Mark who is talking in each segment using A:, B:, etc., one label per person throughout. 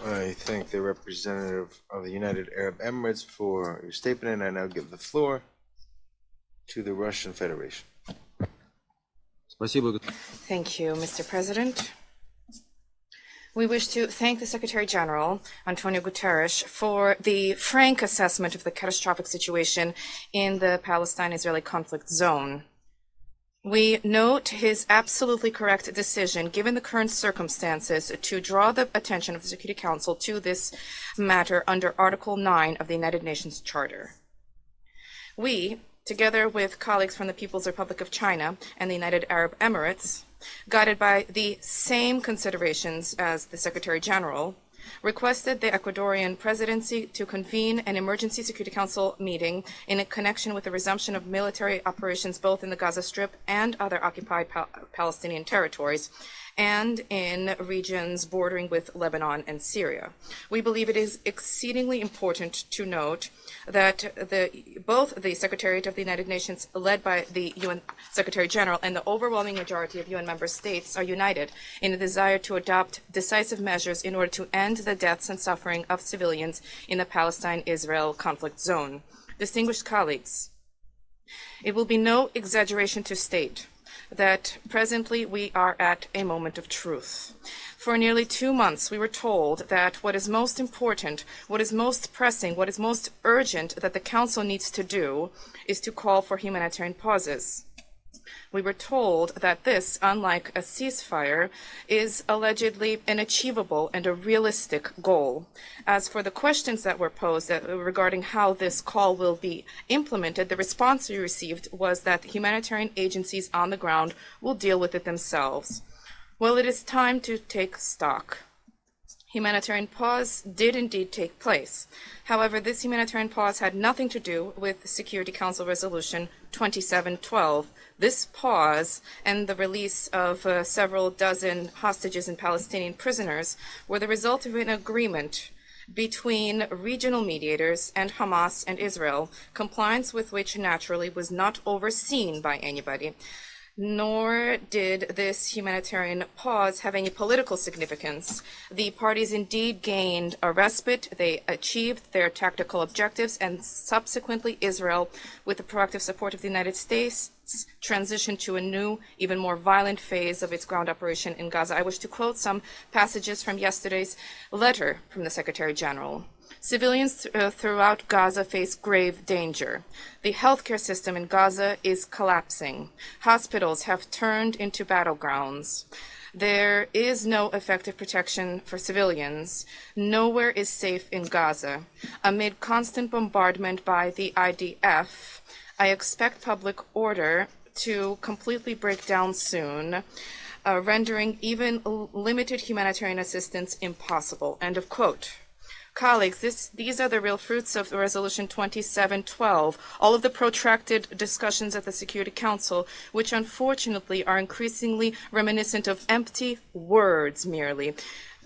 A: I thank the representative of the United Arab Emirates for your statement, and I now give the floor to the Russian Federation.
B: Thank you, Mr. President. We wish to thank the Secretary General, Antonio Guterres, for the frank assessment of the catastrophic situation in the Palestine-Israeli conflict zone. We note his absolutely correct decision, given the current circumstances, to draw the attention of the Security Council to this matter under Article 9 of the United Nations Charter. We, together with colleagues from the People's Republic of China and the United Arab Emirates, guided by the same considerations as the Secretary General, requested the Ecuadorian presidency to convene an emergency Security Council meeting in connection with the resumption of military operations both in the Gaza Strip and other occupied Palestinian territories, and in regions bordering with Lebanon and Syria. We believe it is exceedingly important to note that both the Secretariat of the United Nations, led by the UN Secretary General, and the overwhelming majority of UN member states are united in a desire to adopt decisive measures in order to end the deaths and suffering of civilians in the Palestine-Israel conflict zone. Distinguished colleagues, it will be no exaggeration to state that presently we are at a moment of truth. For nearly 2 months, we were told that what is most important, what is most pressing, what is most urgent that the Council needs to do is to call for humanitarian pauses. We were told that this, unlike a ceasefire, is allegedly an achievable and a realistic goal. As for the questions that were posed regarding how this call will be implemented, the response we received was that humanitarian agencies on the ground will deal with it themselves. Well, it is time to take stock. Humanitarian pause did indeed take place. However, this humanitarian pause had nothing to do with the Security Council Resolution 2712. This pause and the release of several dozen hostages and Palestinian prisoners were the result of an agreement between regional mediators and Hamas and Israel, compliance with which naturally was not overseen by anybody. Nor did this humanitarian pause have any political significance. The parties indeed gained a respite, they achieved their tactical objectives, and subsequently Israel, with the proactive support of the United States, transitioned to a new, even more violent phase of its ground operation in Gaza. I wish to quote some passages from yesterday's letter from the Secretary General. Civilians throughout Gaza face grave danger. The healthcare system in Gaza is collapsing. Hospitals have turned into battlegrounds. There is no effective protection for civilians. Nowhere is safe in Gaza. Amid constant bombardment by the IDF, I expect public order to completely break down soon, rendering even limited humanitarian assistance impossible. End of quote. Colleagues, these are the real fruits of the Resolution 2712, all of the protracted discussions at the Security Council, which unfortunately are increasingly reminiscent of empty words merely.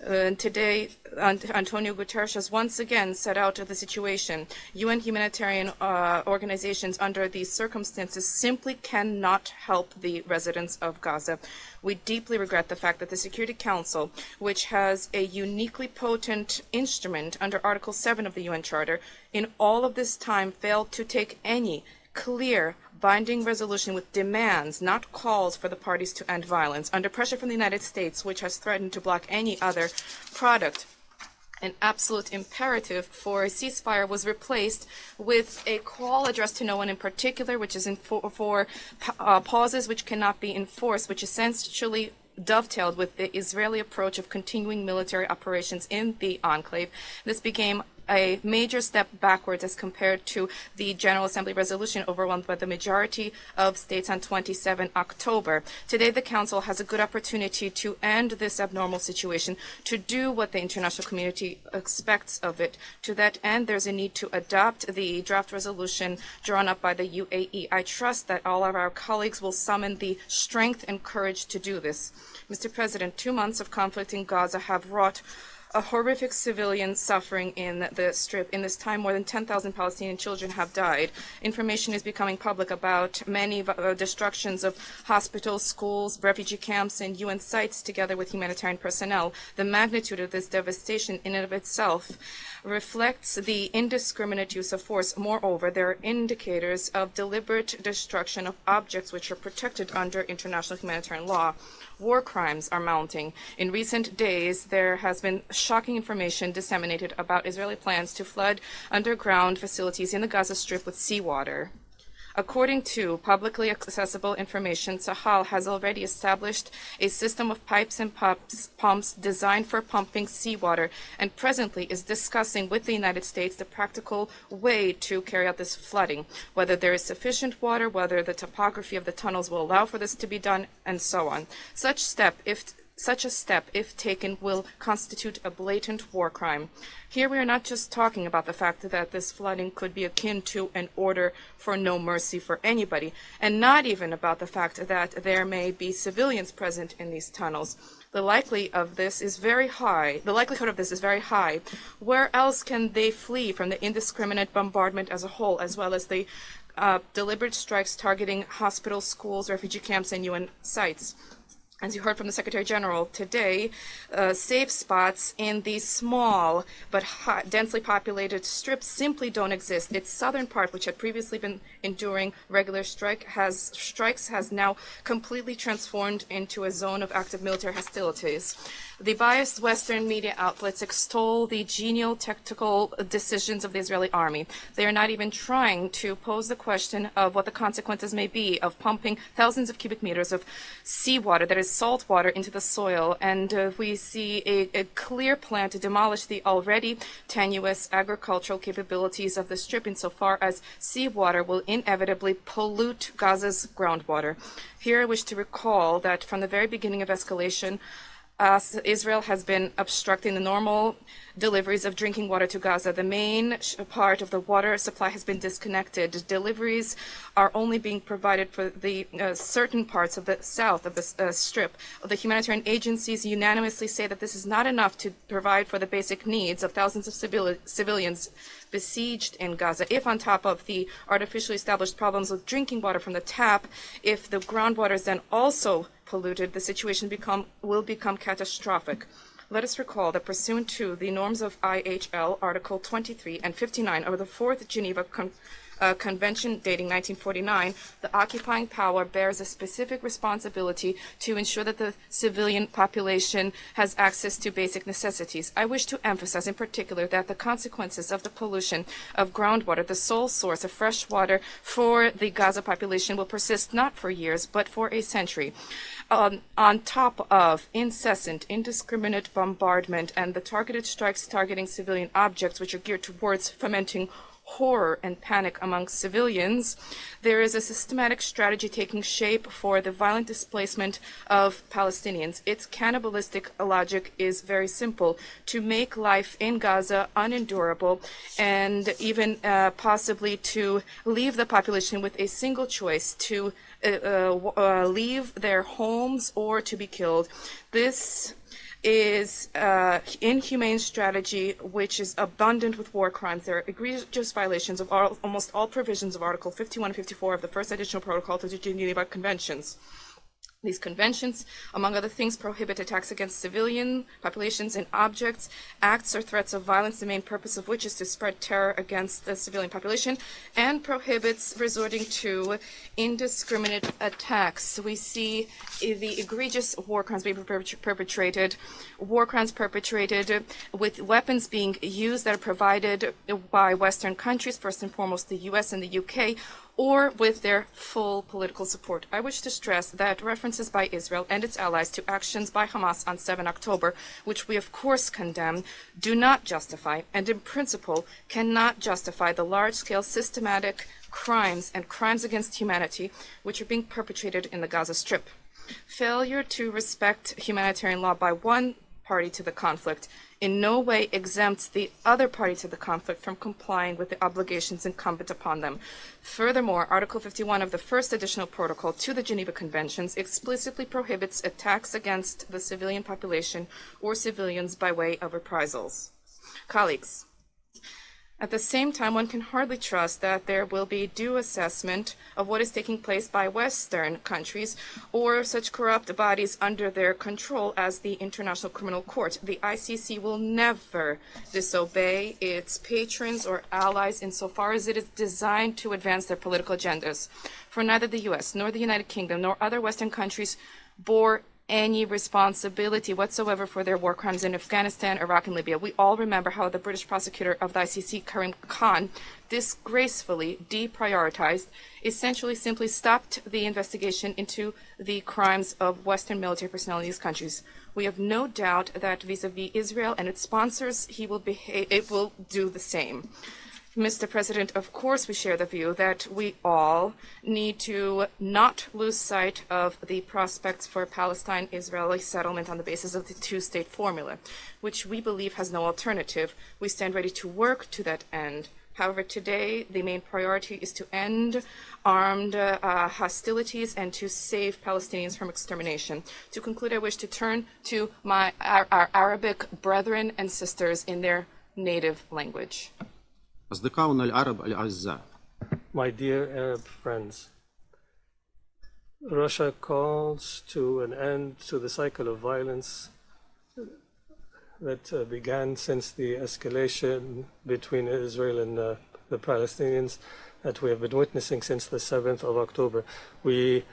B: Today, Antonio Guterres has once again set out the situation. UN humanitarian organizations under these circumstances simply cannot help the residents of Gaza. We deeply regret the fact that the Security Council, which has a uniquely potent instrument under Article 7 of the UN Charter, in all of this time failed to take any clear, binding resolution with demands, not calls, for the parties to end violence. Under pressure from the United States, which has threatened to block any other product, an absolute imperative for a ceasefire was replaced with a call addressed to no one in particular, which is for pauses which cannot be enforced, which essentially dovetailed with the Israeli approach of continuing military operations in the enclave. This became a major step backwards as compared to the General Assembly resolution overwhelmed by the majority of states on 27 October. Today, the Council has a good opportunity to end this abnormal situation, to do what the international community expects of it. To that end, there's a need to adopt the draft resolution drawn up by the UAE. I trust that all of our colleagues will summon the strength and courage to do this. Mr. President, 2 months of conflict in Gaza have wrought a horrific civilian suffering in the Strip. In this time, more than 10,000 Palestinian children have died. Information is becoming public about many destructions of hospitals, schools, refugee camps, and UN sites, together with humanitarian personnel. The magnitude of this devastation in and of itself reflects the indiscriminate use of force. Moreover, there are indicators of deliberate destruction of objects which are protected under international humanitarian law. War crimes are mounting. In recent days, there has been shocking information disseminated about Israeli plans to flood underground facilities in the Gaza Strip with seawater. According to publicly accessible information, Sahel has already established a system of pipes and pumps designed for pumping seawater, and presently is discussing with the United States the practical way to carry out this flooding, whether there is sufficient water, whether the topography of the tunnels will allow for this to be done, and so on. Such a step, if taken, will constitute a blatant war crime. Here we are not just talking about the fact that this flooding could be akin to an order for no mercy for anybody, and not even about the fact that there may be civilians present in these tunnels. The likelihood of this is very high. Where else can they flee from the indiscriminate bombardment as a whole, as well as the deliberate strikes targeting hospitals, schools, refugee camps, and UN sites? As you heard from the Secretary General today, safe spots in these small but densely populated strips simply don't exist. Its southern part, which had previously been enduring regular strikes, has now completely transformed into a zone of active military hostilities. The biased Western media outlets extol the genial tactical decisions of the Israeli army. They are not even trying to pose the question of what the consequences may be of pumping thousands of cubic meters of seawater, that is salt water, into the soil. And we see a clear plan to demolish the already tenuous agricultural capabilities of the Strip, insofar as seawater will inevitably pollute Gaza's groundwater. Here I wish to recall that from the very beginning of escalation, Israel has been obstructing the normal deliveries of drinking water to Gaza. The main part of the water supply has been disconnected. Deliveries are only being provided for the certain parts of the south of the Strip. The humanitarian agencies unanimously say that this is not enough to provide for the basic needs of thousands of civilians besieged in Gaza. If on top of the artificially established problems with drinking water from the tap, if the groundwater is then also polluted, the situation will become catastrophic. Let us recall that pursuant to the norms of IHL, Article 23 and 59 of the Fourth Geneva Convention dating 1949, the occupying power bears a specific responsibility to ensure that the civilian population has access to basic necessities. I wish to emphasize in particular that the consequences of the pollution of groundwater, the sole source of fresh water for the Gaza population, will persist not for years, but for a century. On top of incessant, indiscriminate bombardment and the targeted strikes targeting civilian objects, which are geared towards fomenting horror and panic among civilians, there is a systematic strategy taking shape for the violent displacement of Palestinians. Its cannibalistic logic is very simple: to make life in Gaza unendurable, and even possibly to leave the population with a single choice: to leave their homes or to be killed. This is inhumane strategy which is abundant with war crimes. There are egregious violations of almost all provisions of Article 51 and 54 of the First Additional Protocol to the Geneva Conventions. These conventions, among other things, prohibit attacks against civilian populations and objects, acts or threats of violence, the main purpose of which is to spread terror against the civilian population, and prohibits resorting to indiscriminate attacks. We see the egregious war crimes being perpetrated, with weapons being used that are provided by Western countries, first and foremost the US and the UK, or with their full political support. I wish to stress that references by Israel and its allies to actions by Hamas on 7 October, which we of course condemn, do not justify, and in principle cannot justify, the large-scale systematic crimes and crimes against humanity which are being perpetrated in the Gaza Strip. Failure to respect humanitarian law by one party to the conflict in no way exempts the other parties to the conflict from complying with the obligations incumbent upon them. Furthermore, Article 51 of the first additional protocol to the Geneva Conventions explicitly prohibits attacks against the civilian population or civilians by way of reprisals. Colleagues, at the same time, one can hardly trust that there will be due assessment of what is taking place by Western countries or such corrupt bodies under their control as the International Criminal Court. The ICC will never disobey its patrons or allies insofar as it is designed to advance their political agendas. For neither the US nor the United Kingdom nor other Western countries bore any responsibility whatsoever for their war crimes in Afghanistan, Iraq, and Libya. We all remember how the British prosecutor of the ICC, Karim Khan, disgracefully deprioritized, essentially simply stopped the investigation into the crimes of Western military personnel in these countries. We have no doubt that vis-a-vis Israel and its sponsors, it will do the same. Mr. President, of course we share the view that we all need to not lose sight of the prospects for Palestine-Israeli settlement on the basis of the two-state formula, which we believe has no alternative. We stand ready to work to that end. However, today the main priority is to end armed hostilities and to save Palestinians from extermination. To conclude, I wish to turn to our Arabic brethren and sisters in their native language.
C: أصدقاؤنا العرب الأعزاء.
D: My dear Arab friends, Russia calls to an end to the cycle of violence that began since the escalation between Israel and the Palestinians that we have been witnessing since the 7th of October. We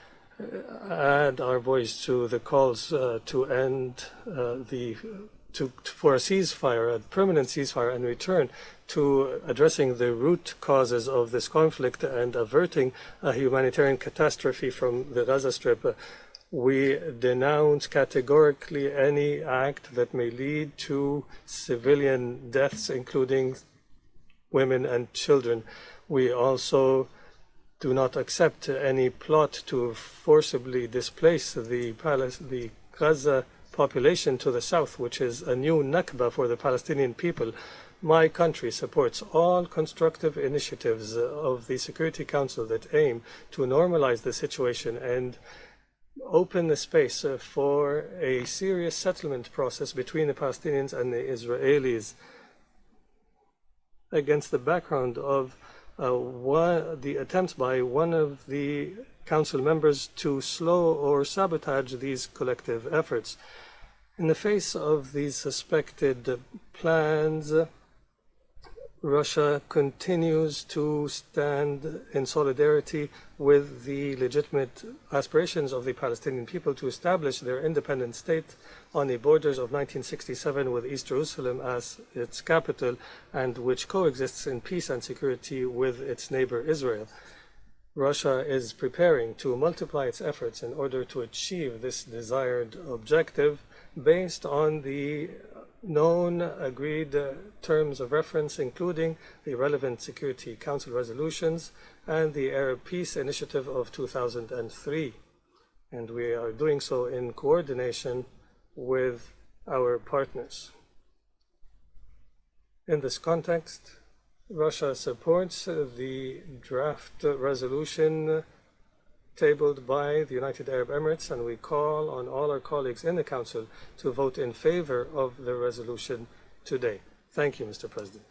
D: add our voice to the calls to end for a ceasefire, a permanent ceasefire, and return to addressing the root causes of this conflict and averting a humanitarian catastrophe from the Gaza Strip. We denounce categorically any act that may lead to civilian deaths, including women and children. We also do not accept any plot to forcibly displace the Gaza population to the south, which is a new Nakba for the Palestinian people. My country supports all constructive initiatives of the Security Council that aim to normalize the situation and open the space for a serious settlement process between the Palestinians and the Israelis against the background of the attempts by one of the council members to slow or sabotage these collective efforts. In the face of these suspected plans, Russia continues to stand in solidarity with the legitimate aspirations of the Palestinian people to establish their independent state on the borders of 1967 with East Jerusalem as its capital, and which coexists in peace and security with its neighbor Israel. Russia is preparing to multiply its efforts in order to achieve this desired objective based on the known agreed terms of reference, including the relevant Security Council resolutions and the Arab Peace Initiative of 2003. And we are doing so in coordination with our partners. In this context, Russia supports the draft resolution tabled by the United Arab Emirates, and we call on all our colleagues in the Council to vote in favor of the resolution today. Thank you, Mr. President.